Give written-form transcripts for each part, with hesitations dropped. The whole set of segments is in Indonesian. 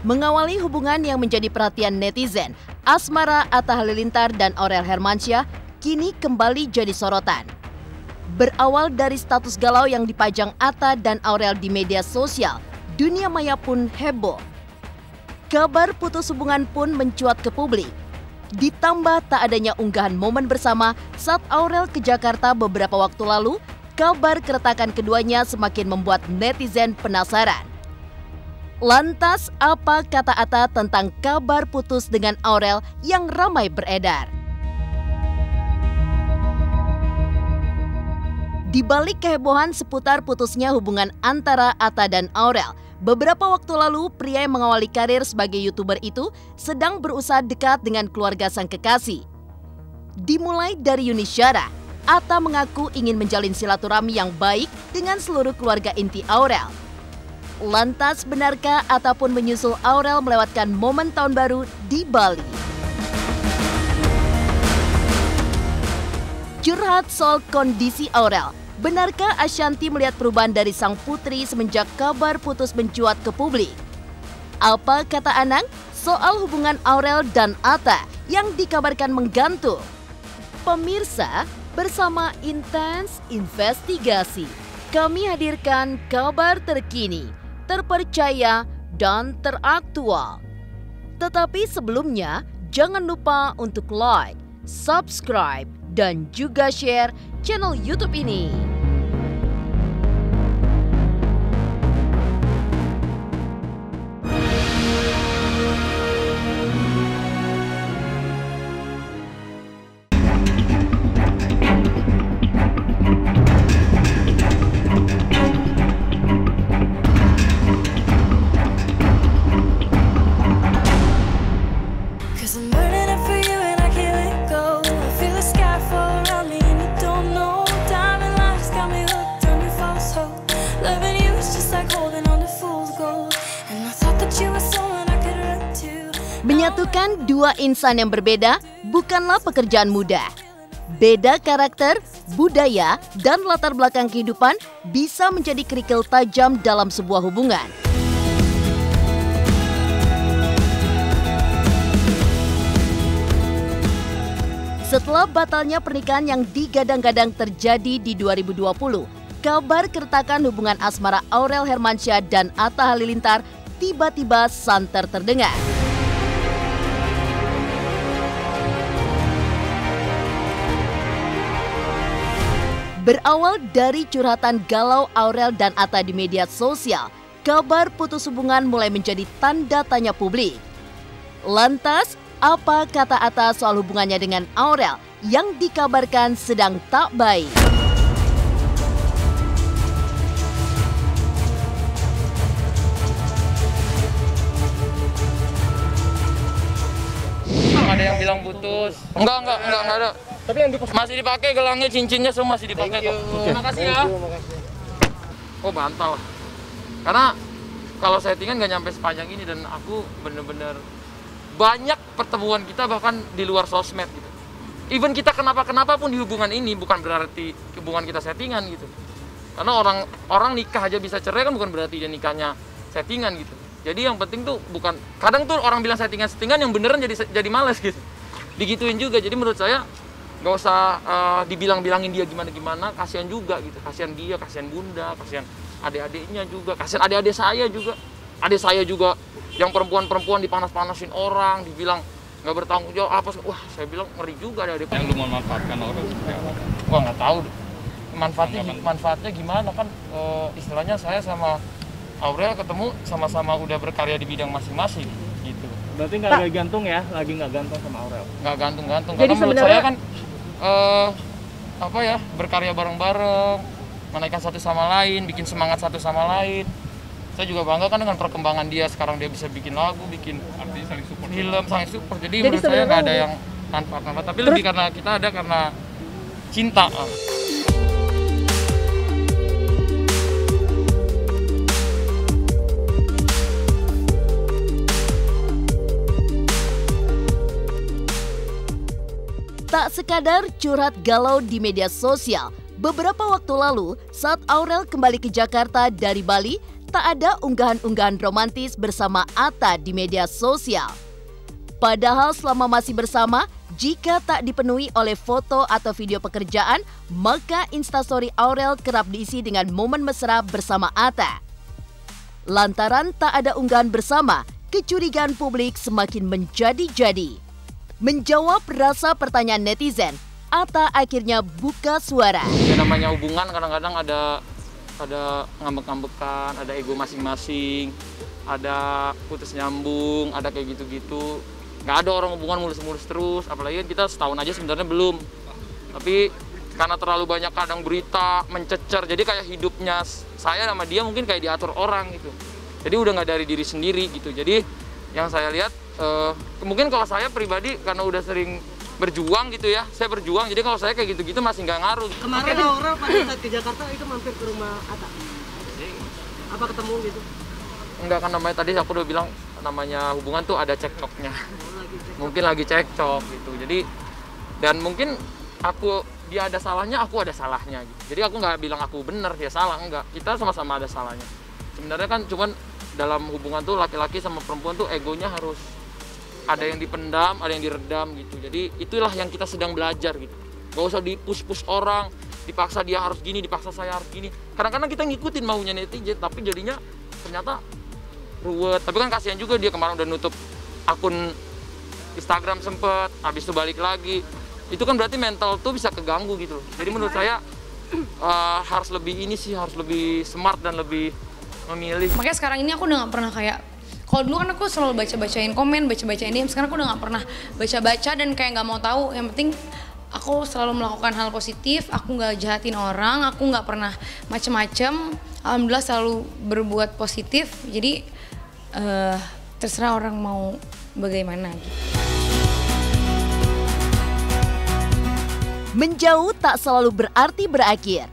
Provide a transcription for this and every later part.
Mengawali hubungan yang menjadi perhatian netizen, asmara Atta Halilintar dan Aurel Hermansyah kini kembali jadi sorotan. Berawal dari status galau yang dipajang Atta dan Aurel di media sosial, dunia maya pun heboh. Kabar putus hubungan pun mencuat ke publik. Ditambah tak adanya unggahan momen bersama saat Aurel ke Jakarta beberapa waktu lalu, kabar keretakan keduanya semakin membuat netizen penasaran. Lantas, apa kata Atta tentang kabar putus dengan Aurel yang ramai beredar? Di balik kehebohan seputar putusnya hubungan antara Atta dan Aurel, beberapa waktu lalu pria yang mengawali karir sebagai YouTuber itu sedang berusaha dekat dengan keluarga sang kekasih. Dimulai dari Yuni Syara, Atta mengaku ingin menjalin silaturahmi yang baik dengan seluruh keluarga inti Aurel. Lantas, benarkah Atta pun menyusul Aurel melewatkan momen tahun baru di Bali? Curhat soal kondisi Aurel. Benarkah Ashanty melihat perubahan dari sang putri semenjak kabar putus mencuat ke publik? Apa kata Anang soal hubungan Aurel dan Atta yang dikabarkan menggantung? Pemirsa, bersama Intens Investigasi, kami hadirkan kabar terkini, terpercaya, dan teraktual. Tetapi sebelumnya, jangan lupa untuk like, subscribe, dan juga share channel YouTube ini. Menyatukan dua insan yang berbeda bukanlah pekerjaan mudah. Beda karakter, budaya, dan latar belakang kehidupan bisa menjadi kerikil tajam dalam sebuah hubungan. Setelah batalnya pernikahan yang digadang-gadang terjadi di 2020, kabar keretakan hubungan asmara Aurel Hermansyah dan Atta Halilintar tiba-tiba santer terdengar. Berawal dari curhatan galau Aurel dan Atta di media sosial, kabar putus hubungan mulai menjadi tanda tanya publik. Lantas, apa kata Atta soal hubungannya dengan Aurel yang dikabarkan sedang tak baik? Ada yang bilang putus. Enggak ada. Tapi yang masih dipakai gelangnya, cincinnya semua masih dipakai kok. Terima kasih ya. Oh, bantal. Karena kalau settingan nggak nyampe sepanjang ini dan aku bener-bener banyak pertemuan kita bahkan di luar sosmed gitu. Even kita kenapa pun di hubungan ini bukan berarti hubungan kita settingan gitu. Karena orang nikah aja bisa cerai kan bukan berarti dia nikahnya settingan gitu. Jadi yang penting tuh bukan, kadang tuh orang bilang settingan yang beneran jadi males gitu. Digituin juga. Jadi menurut saya nggak usah dibilang-bilangin dia gimana-gimana, kasihan juga gitu. Kasihan dia, kasihan bunda, kasihan adik-adiknya juga, kasihan adik-adik saya juga. Adik saya juga yang perempuan-perempuan dipanas-panasin orang, dibilang nggak bertanggung jawab apa. Wah, saya bilang ngeri juga adik-adik. Yang lu memanfaatkan orang seperti apa? Wah, nggak tahu deh. Manfaatnya gimana kan, istilahnya saya sama Aurel ketemu sama-sama udah berkarya di bidang masing-masing gitu. Berarti nggak gantung ya? Lagi nggak gantung sama Aurel? Nggak gantung. Karena menurut saya kan berkarya bareng-bareng, menaikkan satu sama lain, bikin semangat satu sama lain. Saya juga bangga kan dengan perkembangan dia. Sekarang dia bisa bikin lagu, bikin film, saling support. Jadi menurut saya nggak ada yang tanpa, tapi lebih karena kita ada karena cinta. Tak sekadar curhat galau di media sosial, beberapa waktu lalu saat Aurel kembali ke Jakarta dari Bali, tak ada unggahan-unggahan romantis bersama Atta di media sosial. Padahal selama masih bersama, jika tak dipenuhi oleh foto atau video pekerjaan, maka Instastory Aurel kerap diisi dengan momen mesra bersama Atta. Lantaran tak ada unggahan bersama, kecurigaan publik semakin menjadi-jadi. Menjawab rasa pertanyaan netizen, Atta akhirnya buka suara. Ya namanya hubungan kadang-kadang ada ngambek-ngambekan, ada ego masing-masing, ada putus nyambung, ada kayak gitu-gitu. Nggak ada orang hubungan mulus-mulus terus, apalagi kita setahun aja sebenarnya belum. Tapi karena terlalu banyak kadang berita mencecer, jadi kayak hidupnya saya sama dia mungkin kayak diatur orang gitu. Jadi udah nggak dari diri sendiri gitu. Jadi yang saya lihat, mungkin kalau saya pribadi karena udah sering berjuang gitu ya, saya berjuang, jadi kalau saya kayak gitu-gitu masih nggak ngaruh. Kemarin Aurel pada saat ke Jakarta itu mampir ke rumah Atta. Apa ketemu gitu? Enggak, kan namanya tadi aku udah bilang namanya hubungan tuh ada cekcoknya. Mungkin lagi cekcok gitu. Jadi dan mungkin dia ada salahnya, aku ada salahnya gitu. Jadi aku nggak bilang aku bener, dia salah, enggak. Kita sama-sama ada salahnya. Sebenarnya kan cuman dalam hubungan tuh laki-laki sama perempuan tuh egonya harus ada yang dipendam, ada yang diredam gitu. Jadi itulah yang kita sedang belajar gitu. Gak usah di-push orang, dipaksa dia harus gini, dipaksa saya harus gini. Kadang-kadang kita ngikutin maunya netizen, tapi jadinya ternyata ruwet. Tapi kan kasihan juga, dia kemarin udah nutup akun Instagram sempet, habis itu balik lagi. Itu kan berarti mental tuh bisa keganggu gitu. Jadi menurut saya harus lebih harus lebih smart dan lebih memilih. Makanya sekarang ini aku udah nggak pernah kayak, kalau dulu kan aku selalu baca-bacain komen, baca-bacain DM. Sekarang aku udah nggak pernah baca-baca dan kayak nggak mau tahu. Yang penting aku selalu melakukan hal positif, aku nggak jahatin orang, aku nggak pernah macem-macem. Alhamdulillah selalu berbuat positif. Jadi terserah orang mau bagaimana gitu. Menjauh tak selalu berarti berakhir.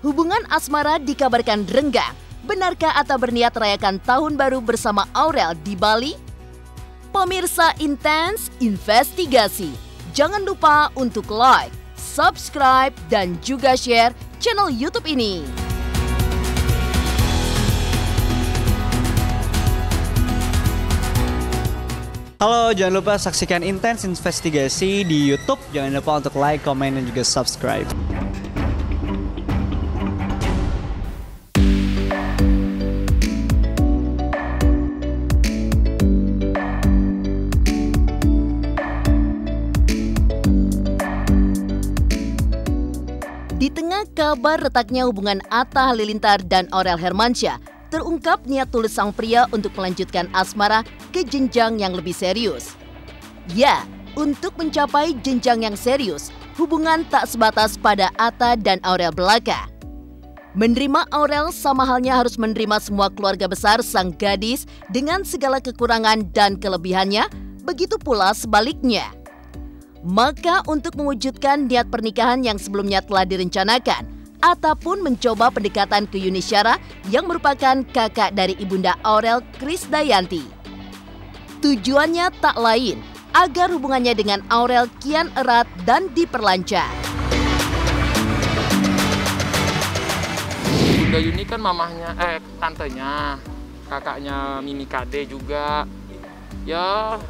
Hubungan asmara dikabarkan renggang. Benarkah Atta berniat rayakan tahun baru bersama Aurel di Bali? Pemirsa Intens Investigasi, jangan lupa untuk like, subscribe, dan juga share channel YouTube ini. Halo, jangan lupa saksikan Intens Investigasi di YouTube. Jangan lupa untuk like, komen, dan juga subscribe. Di tengah kabar retaknya hubungan Atta Halilintar dan Aurel Hermansyah, terungkap niat tulus sang pria untuk melanjutkan asmara ke jenjang yang lebih serius. Ya, untuk mencapai jenjang yang serius, hubungan tak sebatas pada Atta dan Aurel belaka. Menerima Aurel sama halnya harus menerima semua keluarga besar sang gadis dengan segala kekurangan dan kelebihannya, begitu pula sebaliknya. Maka untuk mewujudkan niat pernikahan yang sebelumnya telah direncanakan, Atta pun mencoba pendekatan ke Yuni Syara yang merupakan kakak dari ibunda Aurel, Krisdayanti. Tujuannya tak lain agar hubungannya dengan Aurel kian erat dan diperlancar. Bunda Yuni kan tantenya, kakaknya Mimi Kade juga. Ya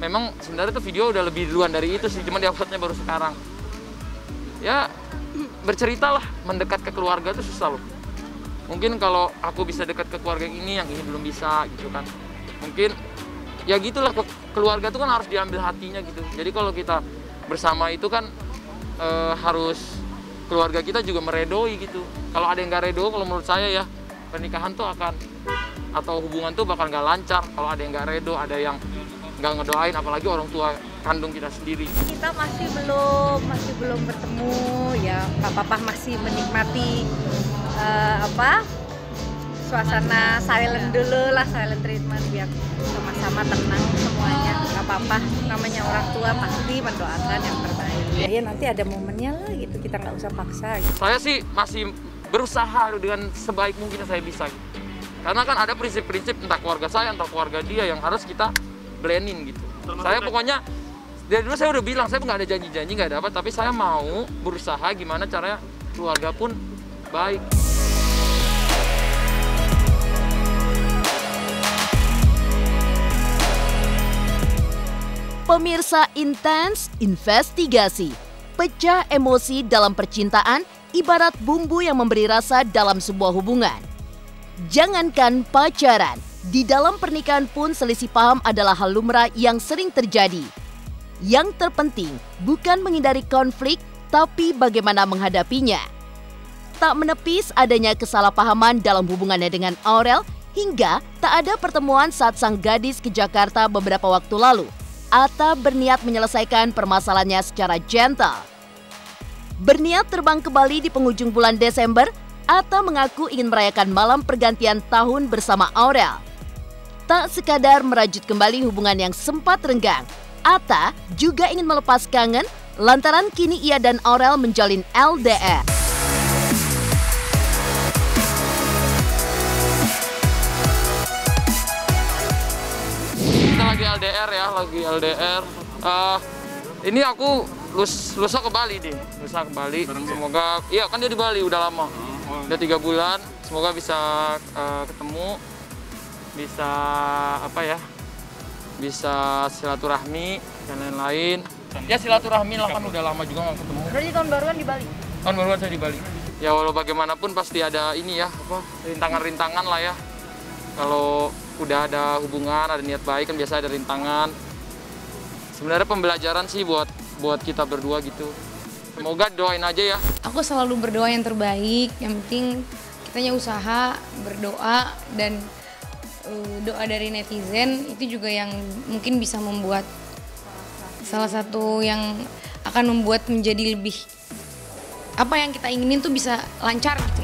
memang sebenarnya tuh video udah lebih duluan dari itu sih, cuma diuploadnya baru sekarang. Ya bercerita lah, mendekat ke keluarga itu susah loh. Mungkin kalau aku bisa dekat ke keluarga ini, yang ini belum bisa gitu kan. Mungkin ya gitulah, keluarga itu kan harus diambil hatinya gitu. Jadi kalau kita bersama itu kan harus keluarga kita juga meredoi gitu. Kalau ada yang nggak redo, kalau menurut saya ya pernikahan tuh atau hubungan tuh bakal nggak lancar. Kalau ada yang nggak redo, ada yang nggak ngedoain, apalagi orang tua kandung kita sendiri. Kita masih belum bertemu ya, Papa masih menikmati suasana silent dulu lah, silent treatment biar sama-sama tenang semuanya. Nggak apa-apa, namanya orang tua pasti mendoakan yang terbaik. Ya nanti ada momennya lah gitu, kita nggak usah paksa. Gitu. Saya sih masih berusaha dengan sebaik mungkin yang saya bisa gitu. Karena kan ada prinsip-prinsip entah keluarga saya, entah keluarga dia yang harus kita blendin gitu. Saya pokoknya dari dulu saya udah bilang, saya nggak ada janji-janji, nggak ada apa, tapi saya mau berusaha gimana caranya keluarga pun baik. Pemirsa Intens Investigasi, pecah emosi dalam percintaan ibarat bumbu yang memberi rasa dalam sebuah hubungan. Jangankan pacaran, di dalam pernikahan pun selisih paham adalah hal lumrah yang sering terjadi. Yang terpenting bukan menghindari konflik, tapi bagaimana menghadapinya. Tak menepis adanya kesalahpahaman dalam hubungannya dengan Aurel, hingga tak ada pertemuan saat sang gadis ke Jakarta beberapa waktu lalu. Atta berniat menyelesaikan permasalahannya secara gentle. Berniat terbang ke Bali di penghujung bulan Desember, Atta mengaku ingin merayakan malam pergantian tahun bersama Aurel. Tak sekadar merajut kembali hubungan yang sempat renggang, Atta juga ingin melepas kangen lantaran kini ia dan Aurel menjalin LDR. Kita lagi LDR ya, lagi LDR. Ini aku lusa ke Bali nih, lusa ke Bali. Semoga, iya kan dia di Bali udah lama, udah 3 bulan. Semoga bisa ketemu, bisa apa ya, bisa silaturahmi dan lain-lain. Ya silaturahmi lah, kan udah lama juga nggak ketemu. Berarti tahun baruan di Bali? Tahun baruan saya di Bali. Ya walau bagaimanapun pasti ada ini ya, apa rintangan-rintangan lah ya. Kalau udah ada hubungan, ada niat baik kan biasa ada rintangan. Sebenarnya pembelajaran sih buat kita berdua gitu. Semoga doain aja ya. Aku selalu berdoa yang terbaik, yang penting kitanya usaha, berdoa, dan doa dari netizen itu juga yang mungkin bisa membuat salah satu yang akan membuat menjadi lebih apa yang kita inginin tuh bisa lancar gitu.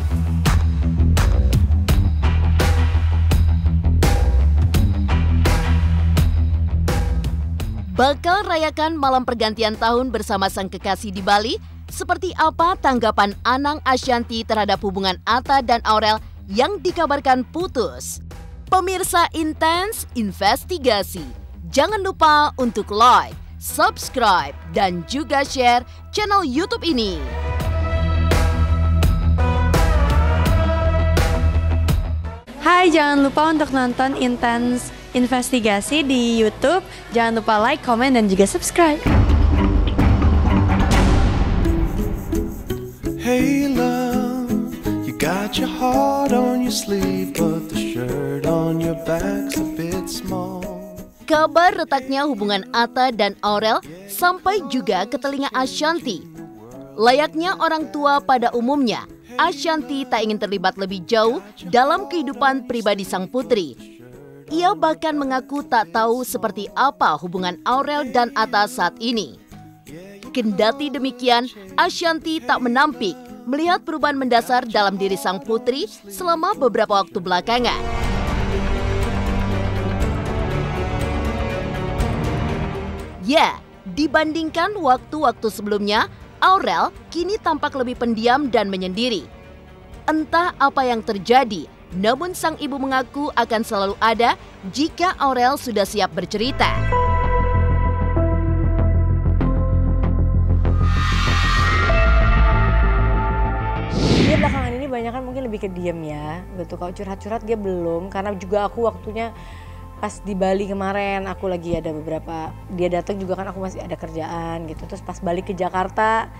Bakal rayakan malam pergantian tahun bersama sang kekasih di Bali. Seperti apa tanggapan Anang Ashanty terhadap hubungan Atta dan Aurel yang dikabarkan putus? Pemirsa Intens Investigasi, jangan lupa untuk like, subscribe, dan juga share channel YouTube ini. Hai, jangan lupa untuk nonton Intens Investigasi di YouTube. Jangan lupa like, komen, dan juga subscribe. Hey love, you got your heart on your sleeve, but the shirt on your back's a bit small. Kabar retaknya hubungan Atta dan Aurel sampai juga ke telinga Ashanty. Layaknya orang tua pada umumnya, Ashanty tak ingin terlibat lebih jauh dalam kehidupan pribadi sang putri. Ia bahkan mengaku tak tahu seperti apa hubungan Aurel dan Atta saat ini. Kendati demikian, Ashanty tak menampik melihat perubahan mendasar dalam diri sang putri selama beberapa waktu belakangan. Ya, dibandingkan waktu-waktu sebelumnya, Aurel kini tampak lebih pendiam dan menyendiri. Entah apa yang terjadi, namun sang ibu mengaku akan selalu ada jika Aurel sudah siap bercerita. Dia belakangan ini banyak kan mungkin lebih ke diem ya, gitu. Kalau curhat-curhat dia belum, karena juga aku waktunya pas di Bali kemarin aku lagi ada beberapa, dia datang juga kan aku masih ada kerjaan gitu. Terus pas balik ke Jakarta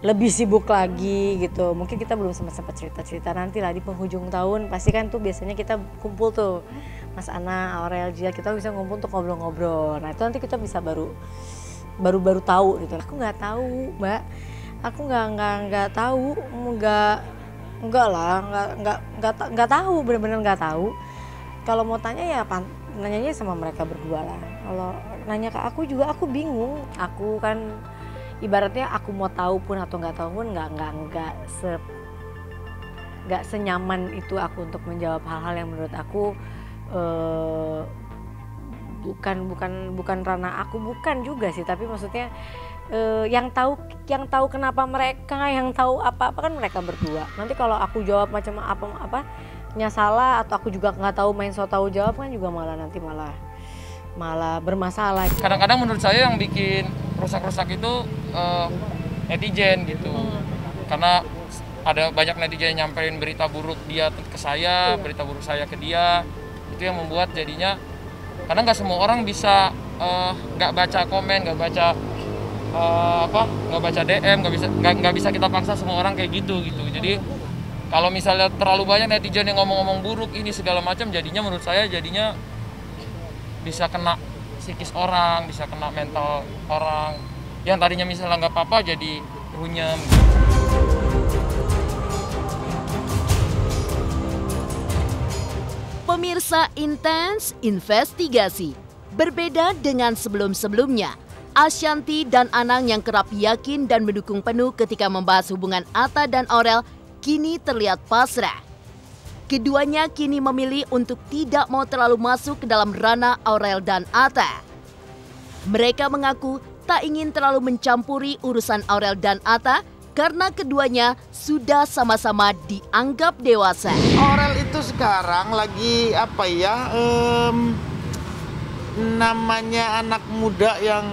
lebih sibuk lagi gitu. Mungkin kita belum sempat cerita-cerita, nanti lah di penghujung tahun pasti kan tuh biasanya kita kumpul tuh Mas Ana, Aurel, Jia, kita bisa ngumpul untuk ngobrol-ngobrol. Nah itu nanti kita bisa baru tahu gitu. Aku nggak tahu, Mbak. Aku nggak tahu, nggak tahu, benar-benar nggak tahu. Kalau mau tanya ya nanyanya sama mereka berdua lah. Kalau nanya ke aku juga aku bingung. Aku kan ibaratnya aku mau tahu pun atau nggak tahu pun nggak senyaman itu aku untuk menjawab hal-hal yang menurut aku bukan ranah aku, bukan juga sih, tapi maksudnya yang tahu kenapa mereka, yang tahu apa kan mereka berdua. Nanti kalau aku jawab macam apa nya salah atau aku juga nggak tahu main so tahu jawab kan juga malah bermasalah. Kadang-kadang menurut saya yang bikin rusak-rusak itu netizen gitu. Karena ada banyak netizen yang nyampein berita buruk dia ke saya, berita buruk saya ke dia. Itu yang membuat jadinya karena nggak semua orang bisa nggak baca komen, nggak baca nggak baca DM, nggak bisa kita paksa semua orang kayak gitu. Jadi kalau misalnya terlalu banyak netizen yang ngomong-ngomong buruk ini segala macam, jadinya menurut saya bisa kena psikis orang, bisa kena mental orang yang tadinya misalnya nggak apa-apa jadi runyem. Pemirsa Intens Investigasi, berbeda dengan sebelum-sebelumnya. Ashanty dan Anang yang kerap yakin dan mendukung penuh ketika membahas hubungan Atta dan Aurel kini terlihat pasrah. Keduanya kini memilih untuk tidak mau terlalu masuk ke dalam ranah Aurel dan Atta. Mereka mengaku tak ingin terlalu mencampuri urusan Aurel dan Atta karena keduanya sudah sama-sama dianggap dewasa. Aurel itu sekarang lagi namanya anak muda yang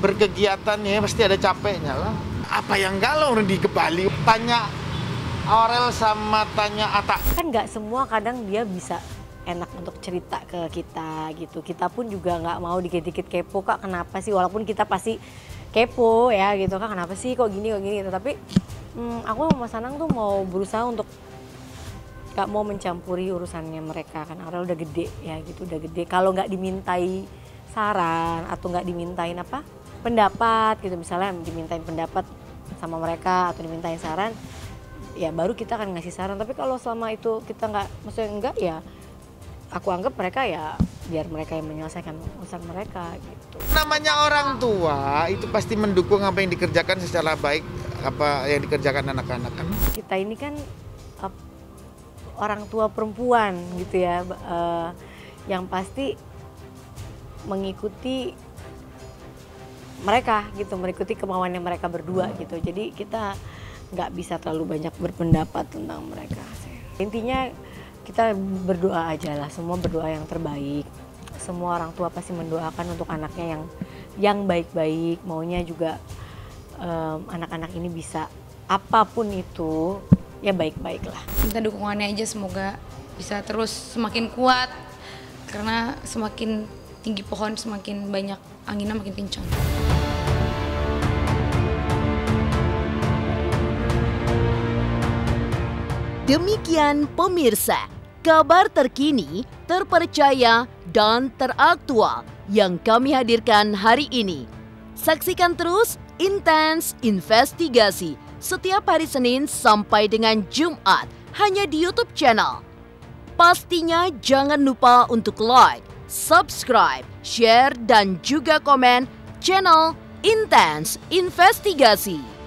berkegiatan ya pasti ada capeknya lah. Apa yang galau di Bali? Tanya Aurel sama tanya Atta. Kan nggak semua kadang dia bisa enak untuk cerita ke kita gitu. Kita pun juga nggak mau dikit-dikit kepo, Kak kenapa sih? Walaupun kita pasti kepo ya gitu, Kak kenapa sih kok gini gitu. Tapi aku sama Mas Anang tuh mau berusaha untuk gak mau mencampuri urusannya mereka. Kan Aurel udah gede ya gitu, udah gede. Kalau nggak dimintai saran atau nggak dimintain pendapat gitu, misalnya dimintain pendapat sama mereka atau dimintain saran, ya baru kita akan ngasih saran. Tapi kalau selama itu kita maksudnya enggak, ya aku anggap mereka ya biar mereka yang menyelesaikan urusan mereka gitu. Namanya orang tua itu pasti mendukung apa yang dikerjakan secara baik, apa yang dikerjakan anak-anak kan. Kita ini kan orang tua perempuan gitu ya, yang pasti mengikuti mereka gitu, mengikuti kemauannya mereka berdua gitu. Jadi kita nggak bisa terlalu banyak berpendapat tentang mereka. Intinya kita berdoa aja lah, semua berdoa yang terbaik. Semua orang tua pasti mendoakan untuk anaknya yang baik-baik, maunya juga anak-anak ini bisa apapun itu ya baik-baik lah. Minta dukungannya aja, semoga bisa terus semakin kuat, karena semakin tinggi pohon semakin banyak anginnya makin kencang. Demikian pemirsa, kabar terkini, terpercaya, dan teraktual yang kami hadirkan hari ini. Saksikan terus Intens Investigasi setiap hari Senin sampai dengan Jumat hanya di YouTube channel. Pastinya jangan lupa untuk like, subscribe, share, dan juga komen channel Intens Investigasi.